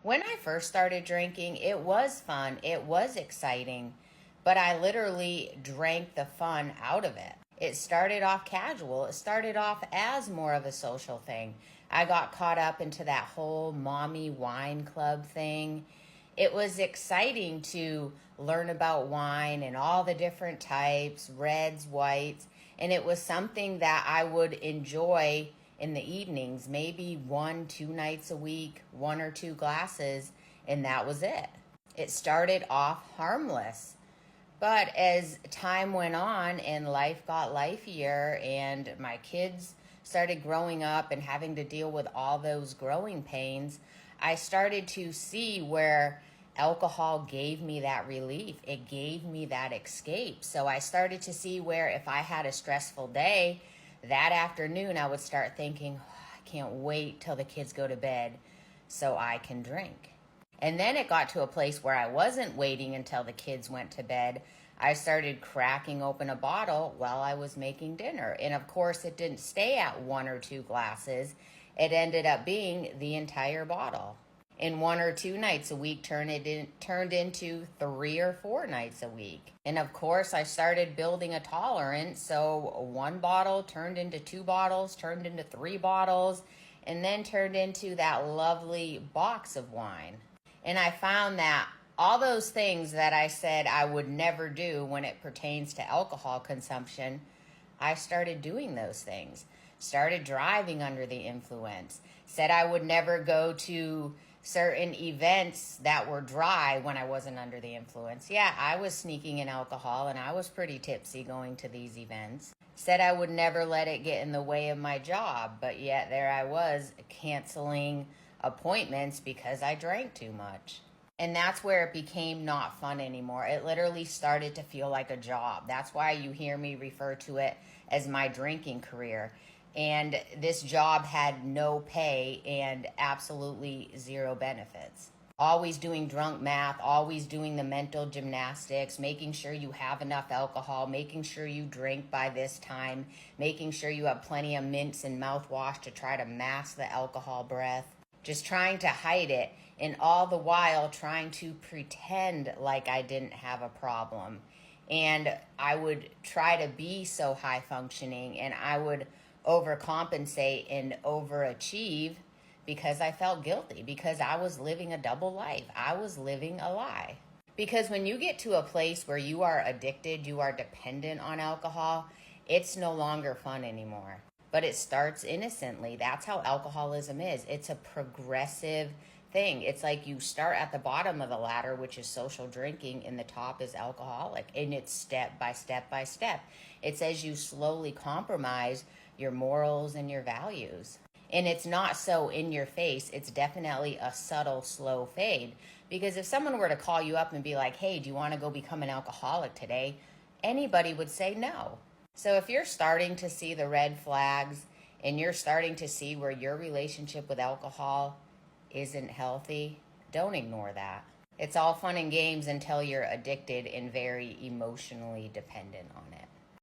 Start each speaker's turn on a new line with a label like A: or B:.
A: When I first started drinking, it was fun, it was exciting, but I literally drank the fun out of it. It started off casual, it started off as more of a social thing. I got caught up into that whole mommy wine club thing. It was exciting to learn about wine and all the different types, reds, whites, and it was something that I would enjoy in the evenings, maybe 1, 2 nights a week, 1 or 2 glasses, and that was it. It started off harmless. But as time went on and life got lifeier and my kids started growing up and having to deal with all those growing pains, I started to see where alcohol gave me that relief. It gave me that escape. So I started to see where if I had a stressful day, that afternoon I would start thinking, "Oh, I can't wait till the kids go to bed so I can drink." And then it got to a place where I wasn't waiting until the kids went to bed. I started cracking open a bottle while I was making dinner. And of course, it didn't stay at 1 or 2 glasses. It ended up being the entire bottle. And 1 or 2 nights a week turned into 3 or 4 nights a week. And of course, I started building a tolerance. So 1 bottle turned into 2 bottles, turned into 3 bottles, and then turned into that lovely box of wine. And I found that all those things that I said I would never do when it pertains to alcohol consumption, I started doing those things. Started driving under the influence. Said I would never go to certain events that were dry when I wasn't under the influence. Yeah, I was sneaking in alcohol and I was pretty tipsy going to these events. Said I would never let it get in the way of my job, but yet there I was canceling appointments because I drank too much. And that's where it became not fun anymore. It literally started to feel like a job. That's why you hear me refer to it as my drinking career. And this job had no pay and absolutely zero benefits. Always doing drunk math, always doing the mental gymnastics, making sure you have enough alcohol, making sure you drink by this time, making sure you have plenty of mints and mouthwash to try to mask the alcohol breath, just trying to hide it, and all the while trying to pretend like I didn't have a problem. And I would try to be so high functioning and I would overcompensate and overachieve because I felt guilty, because I was living a double life. I was living a lie. Because when you get to a place where you are addicted, you are dependent on alcohol, it's no longer fun anymore. But it starts innocently. That's how alcoholism is. It's a progressive thing. It's like you start at the bottom of the ladder, which is social drinking, and the top is alcoholic. And it's step by step by step. It's as you slowly compromise your morals and your values. And it's not so in your face. It's definitely a subtle, slow fade. Because if someone were to call you up and be like, "Hey, do you want to go become an alcoholic today?" Anybody would say no. So if you're starting to see the red flags and you're starting to see where your relationship with alcohol isn't healthy, don't ignore that. It's all fun and games until you're addicted and very emotionally dependent on it.